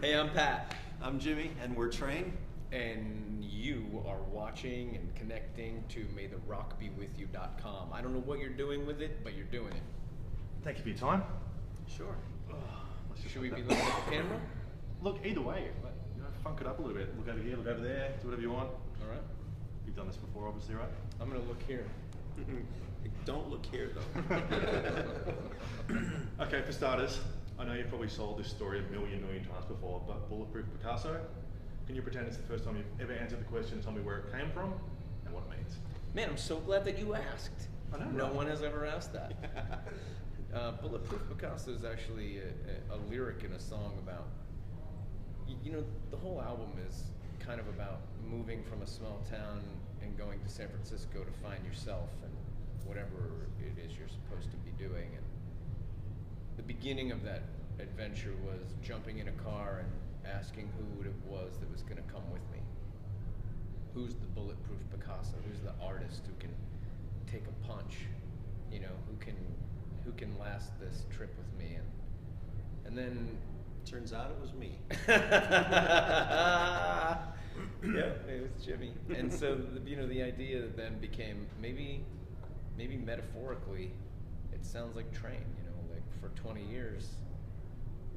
Hey, I'm Pat. I'm Jimmy, and we're Train. And you are watching and connecting to MayTheRockBeWithYou.com. I don't know what you're doing with it, but you're doing it. Thank you for your time. Sure. Should we be looking at the camera? Look, either way, funk it up a little bit. Look over here, look over there, do whatever you want. All right. You've done this before, obviously, right? I'm going to look here. Don't look here, though. Okay, for starters, I know you've probably sold this story a million times before, but Bulletproof Picasso, can you pretend it's the first time you've ever answered the question and tell me where it came from and what it means? Man, I'm so glad that you asked. I know, No right? one has ever asked that. Bulletproof Picasso is actually a lyric in a song about, you know, the whole album is kind of about moving from a small town and going to San Francisco to find yourself and whatever it is you're supposed to be doing. And the beginning of that adventure was jumping in a car and asking who it was that was going to come with me. Who's the Bulletproof Picasso? Who's the artist who can take a punch? You know, who can last this trip with me? And then Turns out it was me. yeah, it was Jimmy. And so, you know, the idea then became maybe metaphorically, it sounds like Train. You know, like for 20 years,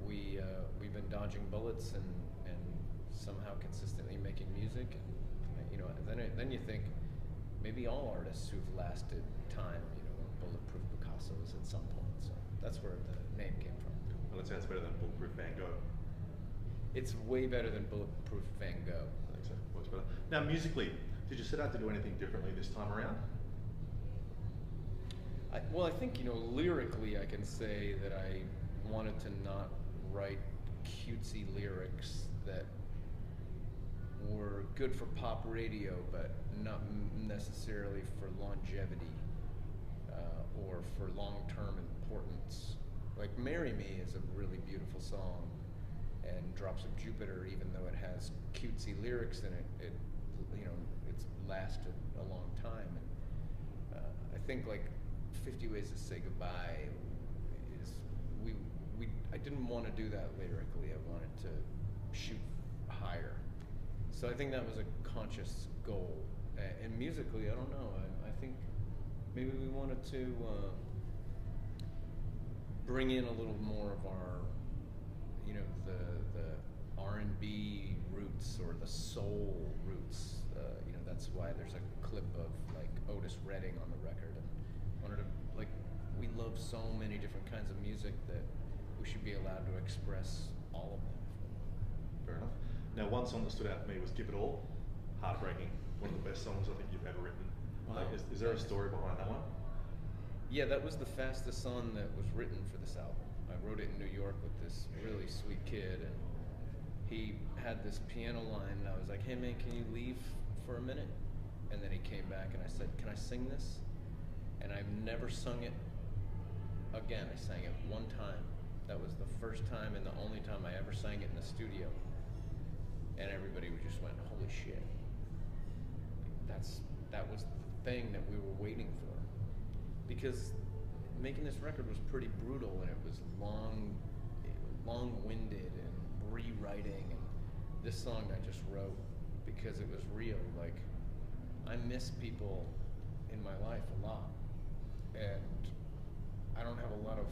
we've been dodging bullets and somehow consistently making music. And, you know, then you think maybe all artists who've lasted time, you know, are Bulletproof Picassos at some point. So that's where the name came from. Well, that sounds better than Bulletproof Van Gogh. It's way better than Bulletproof Van Gogh. I think so. Works better. Now, musically, did you set out to do anything differently this time around? Well, I think, you know, lyrically I can say that I wanted to not write cutesy lyrics that were good for pop radio, but not necessarily for longevity or for long-term importance. Like "Marry Me" is a really beautiful song, and "Drops of Jupiter," even though it has cutesy lyrics in it, you know, it's lasted a long time. And I think like 50 Ways to Say Goodbye is I didn't want to do that lyrically. I wanted to shoot higher. So I think that was a conscious goal. And musically, I don't know. I think maybe we wanted to bring in a little more of our, you know, the R&B roots or the soul roots. You know, that's why there's a clip of like Otis Redding on the record. And wanted to, like, we love so many different kinds of music that we should be allowed to express all of them. Fair enough. Now, one song that stood out to me was "Give It All." Heartbreaking. One of the best songs I think you've ever written. Wow. Is there a story behind that one? Yeah, that was the fastest song that was written for this album. I wrote it in New York with this really sweet kid, and he had this piano line, and I was like, "Hey man, can you leave for a minute?" And then he came back and I said, "Can I sing this?" And I've never sung it again. I sang it one time. That was the first time and the only time I ever sang it in the studio. And everybody just went, "Holy shit." That was the thing that we were waiting for. Because making this record was pretty brutal, and it was long-winded and rewriting. And this song I just wrote because it was real. Like, I miss people in my life a lot, and I don't have a lot of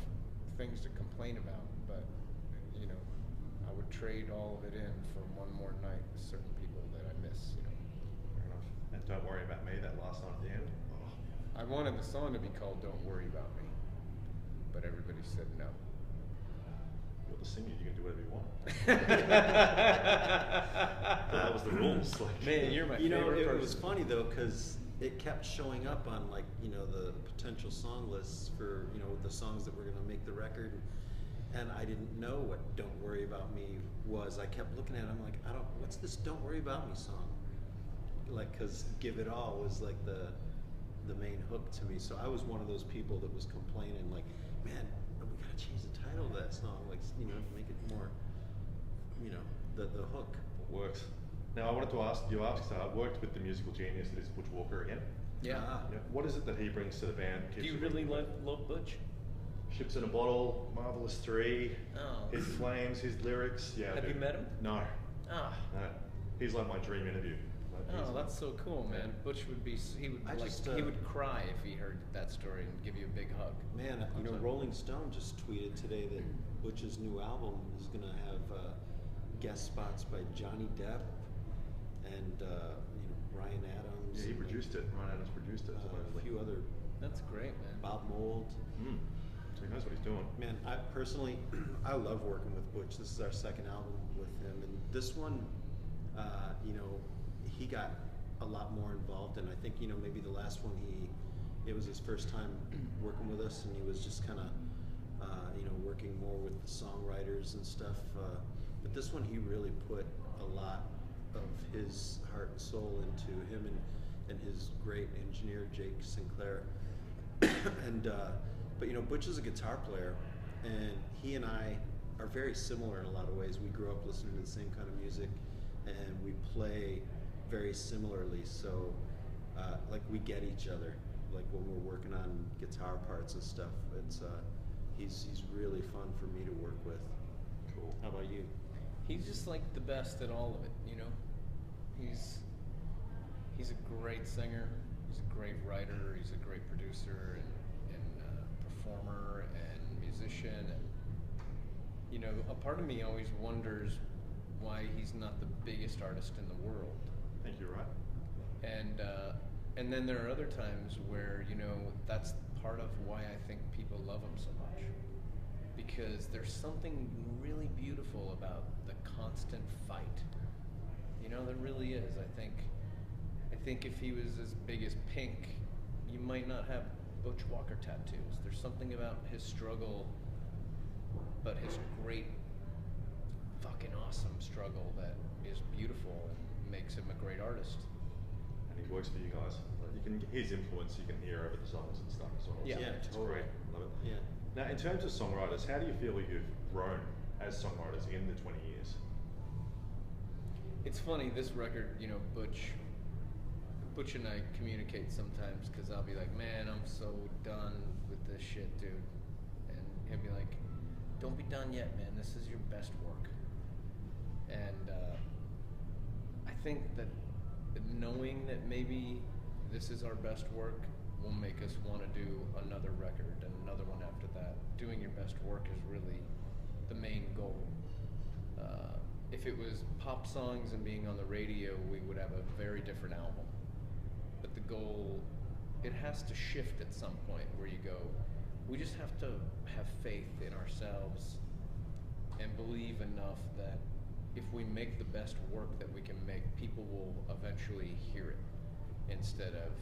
things to complain about, but, you know, I would trade all of it in for one more night with certain people that I miss, you know. Fair enough. And "Don't Worry About Me," that last song at the end. Oh. I wanted the song to be called "Don't Worry About Me," but everybody said no. You're the singer, you can do whatever you want. That was the rules. Like, Man, you're my You know, favorite it person. was funny though, because it kept showing up on, like, you know, the potential song lists for, you know, the songs that were going to make the record. And I didn't know what "Don't Worry About Me" was. I kept looking at it. I'm like, what's this "Don't Worry About Me" song? Like, because "Give It All" was like the main hook to me. So I was one of those people that was complaining, like, man, we gotta change the title of that song, like, you know, make it more, you know, the hook. Works. Now, I wanted to ask you, I've worked with the musical genius that is Butch Walker again. Yeah. Ah. What is it that he brings to the band? Do you really love Butch? Ships in a Bottle, Marvelous 3, Oh. his flames, his lyrics. Yeah. Have you dude. met him? No. Ah. No. He's like my dream interview. Like, Oh, he's- that's so cool, man. Butch would be, he would I like, just, he would cry if he heard that story and give you a big hug. Man, you know, Rolling Stone just tweeted today that Butch's new album is going to have guest spots by Johnny Depp and you know, Ryan Adams. Yeah, he and, produced it. Ryan Adams produced it. a supposedly. few other, That's great, man. Bob Mould. Mm. So he knows what he's doing. Man, I personally, I love working with Butch. This is our second album with him, and this one, you know, he got a lot more involved, and I think, you know, maybe the last one it was his first time working with us, and he was just kind of, you know, working more with the songwriters and stuff. But this one, he really put a lot of his heart and soul into him and his great engineer, Jake Sinclair. And but you know, Butch is a guitar player, and he and I are very similar in a lot of ways. We grew up listening to the same kind of music, and we play very similarly. So like, we get each other. Like, when we're working on guitar parts and stuff, it's he's really fun for me to work with. Cool. How about you? He's just like the best at all of it, you know? He's a great singer, he's a great writer, he's a great producer and performer and musician, and you know, a part of me always wonders why he's not the biggest artist in the world. I think you're right. And then there are other times where, you know, that's part of why I think people love him so much. Because there's something really beautiful about the constant fight. You know, there really is. I think if he was as big as Pink, you might not have Butch Walker tattoos. There's something about his struggle, but his great, fucking awesome struggle that is beautiful and makes him a great artist. And he works for you guys. Like, you can his influence you can hear over the songs and stuff as well. Yeah. Yeah, It's totally. great. Love it. Yeah. Now, in terms of songwriters, how do you feel you've grown as songwriters in the 20 years? It's funny, this record, you know, Butch and I communicate sometimes because I'll be like, man, I'm so done with this shit, dude. And he'll be like, don't be done yet, man. This is your best work. And I think that knowing that maybe this is our best work will make us want to do another record and another one after that. Doing your best work is really the main goal. If it was pop songs and being on the radio, we would have a very different album. But the goal, it has to shift at some point where you go, we just have to have faith in ourselves and believe enough that if we make the best work that we can make, people will eventually hear it. Instead of,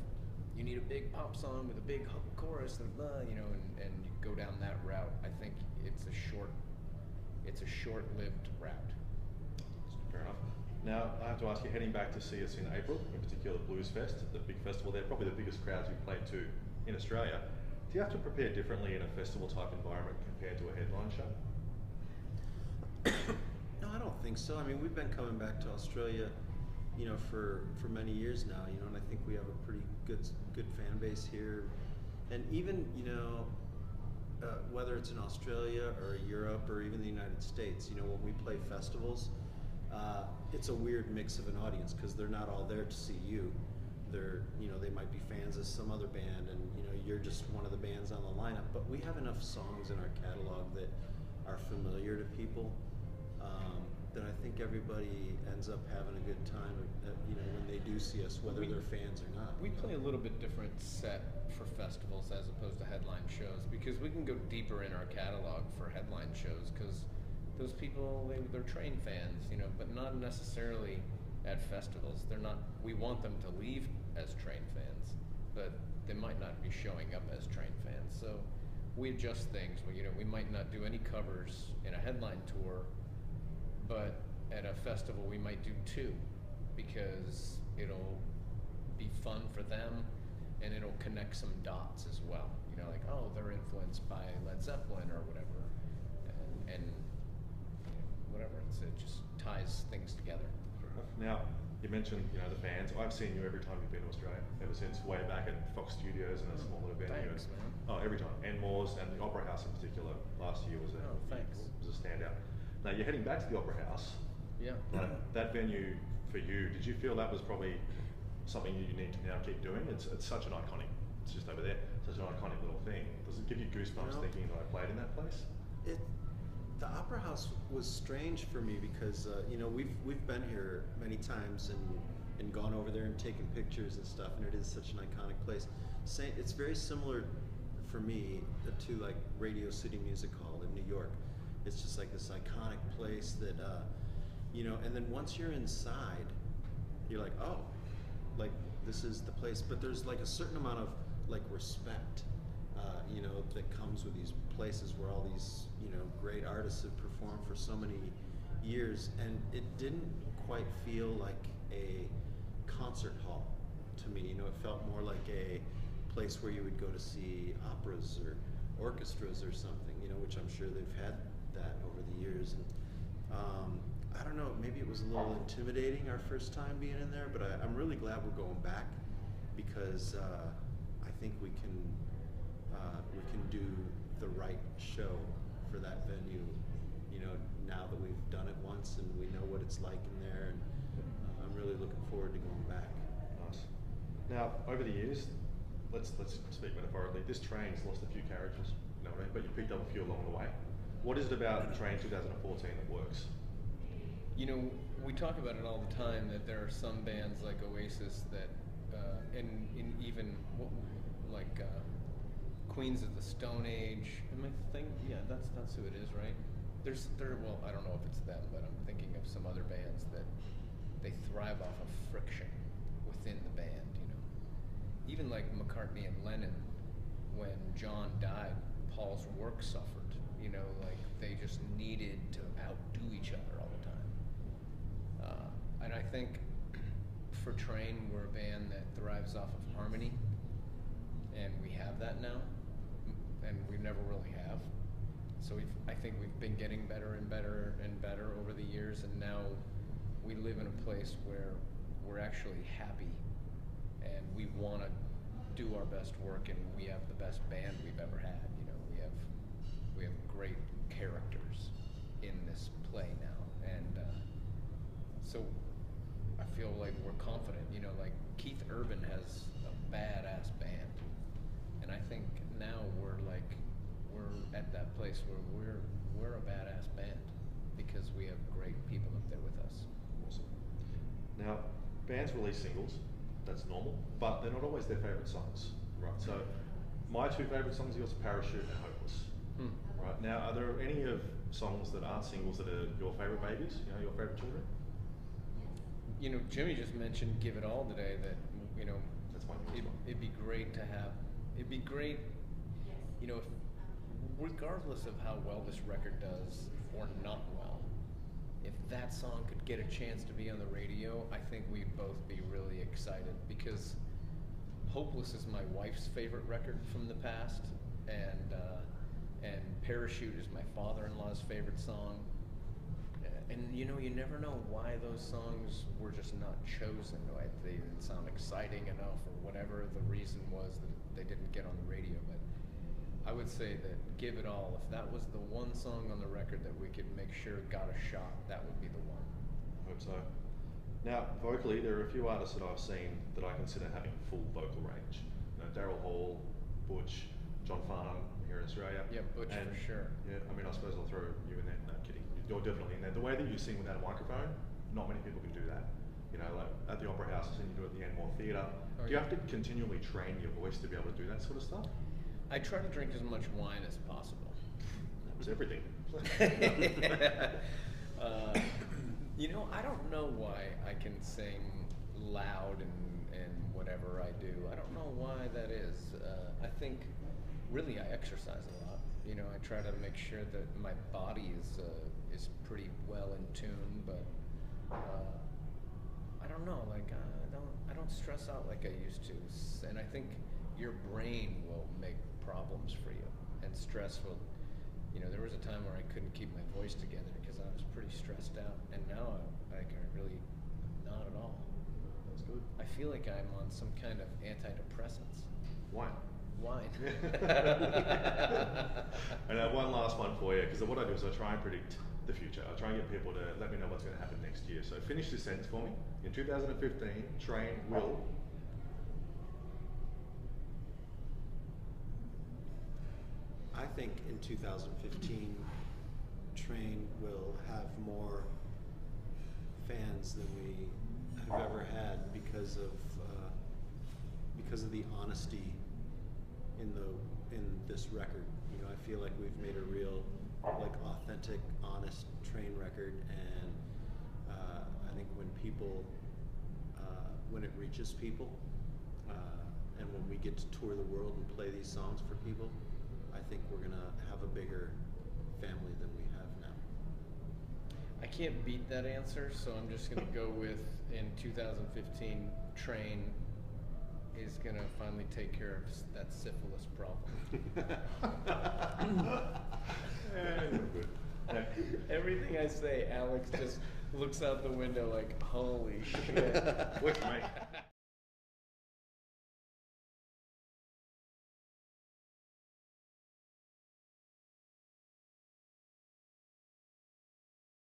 you need a big pop song with a big hook chorus and blah, you know, and you go down that route. I think it's a short-lived route. Fair enough. Now, I have to ask you, heading back to see us in April, in particular Blues Fest, the big festival there, probably the biggest crowds you've played to in Australia. Do you have to prepare differently in a festival type environment compared to a headline show? No, I don't think so. I mean, we've been coming back to Australia, you know, for many years now, you know, and I think we have a pretty good fan base here. And even, you know, whether it's in Australia or Europe or even the United States, you know, when we play festivals, it's a weird mix of an audience because they're not all there to see you. They're, you know, they might be fans of some other band, and you know, you're just one of the bands on the lineup. But we have enough songs in our catalog that are familiar to people, that I think everybody ends up having a good time, you know, when they do see us, whether they're fans or not. We play a little bit different set for festivals as opposed to headline shows because we can go deeper in our catalog for headline shows because those people, they're trained fans, you know, but not necessarily at festivals. They're not, we want them to leave as trained fans, but they might not be showing up as trained fans. So we adjust things. You know, we might not do any covers in a headline tour, but at a festival we might do 2 because it'll be fun for them and it'll connect some dots as well. You know, like, oh, they're influenced by Led Zeppelin or whatever, and you know, whatever. It just ties things together. Now, You mentioned, the fans. I've seen you every time you've been to Australia, ever since way back at Fox Studios in a small little venue. Thanks, man. Oh, every time. And Moores and the Opera House in particular last year was Thanks. was a standout. Now you're heading back to the Opera House. Yeah. Like, that venue for you, did you feel that was probably something you need to now keep doing? It's such an iconic. It's just over there. Such an iconic little thing. Does it give you goosebumps thinking that I played in that place? The Opera House was strange for me because we've been here many times and gone over there and taken pictures and stuff, and it is such an iconic place. It's very similar for me to like Radio City Music Hall in New York. It's just like this iconic place that and then once you're inside, you're like, oh, like this is the place. But there's like a certain amount of like respect that comes with these places where all these great artists have performed for so many years, and it didn't quite feel like a concert hall to me. It felt more like a place where you would go to see operas or orchestras or something, which I'm sure they've had that over the years. And I don't know, maybe it was a little intimidating our first time being in there, but I'm really glad we're going back because I think we can do the right show for that venue, now that we've done it once and we know what it's like in there, and I'm really looking forward to going back. Nice. Now, over the years, let's speak metaphorically, this train's lost a few carriages, but you picked up a few along the way. What is it about Train 2014 that works? We talk about it all the time that there are some bands like Oasis that, and even like Queens of the Stone Age. Am I thinking? Yeah, that's who it is, right? Well, I don't know if it's them, but I'm thinking of some other bands that they thrive off of friction within the band. Even like McCartney and Lennon, when John died, Paul's work suffered. Like they just needed to outdo each other all the time. And I think for Train, we're a band that thrives off of harmony, and we have that now, and we never really have. So I think we've been getting better and better and better over the years, and now we live in a place where we're actually happy, and we want to do our best work, and we have the best band we've ever had. We have great characters in this play now, and so I feel like we're confident. Like Keith Urban has a badass band, and I think now we're at that place where we're a badass band because we have great people up there with us. Awesome. Now, bands release singles, that's normal, but they're not always their favourite songs, right? So, my two favourite songs are yours, Parachute and Hopeless. Right, now, are there any of songs that aren't singles that are your favourite babies, your favourite children? Jimmy just mentioned Give It All today, that, That's my newest one. it'd be great to have, if, regardless of how well this record does or not well, if that song could get a chance to be on the radio, I think we'd both be really excited, because Hopeless is my wife's favorite record from the past, and Parachute is my father-in-law's favorite song. And you never know why those songs were just not chosen. They didn't sound exciting enough, or whatever the reason was that they didn't get on the radio. But I would say that Give It All, if that was the one song on the record that we could make sure got a shot, that would be the one. I hope so. Now, vocally, there are a few artists that I've seen that I consider having full vocal range. Daryl Hall, Butch, John Farnham here in Australia. Yeah, Butch for sure. Yeah, I suppose I'll throw you in there. No, kidding. You're definitely in there. The way that you sing without a microphone, not many people can do that. Like at the Opera House, I've seen you do it at the Enmore Theatre. Do you have to continually train your voice to be able to do that sort of stuff? I try to drink as much wine as possible. That was everything. I don't know why I can sing loud and whatever I do. I don't know why that is. I think really I exercise a lot. I try to make sure that my body is pretty well in tune, but I don't know. Like I don't stress out like I used to, and I think your brain will make problems for you, and stress will. There was a time where I couldn't keep my voice together because I was pretty stressed out, and now I can really not at all. good. I feel like I'm on some kind of antidepressants. Wine. Wine. And one last one for you, because what I do is I try and predict the future. I try and get people to let me know what's going to happen next year. So finish this sentence for me. In 2015, train will. I think in 2015, Train will have more fans than we have ever had because of the honesty in this record. You know, I feel like we've made a real, like, authentic, honest Train record, and I think when people, when it reaches people, and when we get to tour the world and play these songs for people, I think we're gonna have a bigger family than we have now. I can't beat that answer, so I'm just going to go with, in 2015, Train is going to finally take care of that syphilis problem. Everything I say, Alex just looks out the window like, holy shit. Works for me.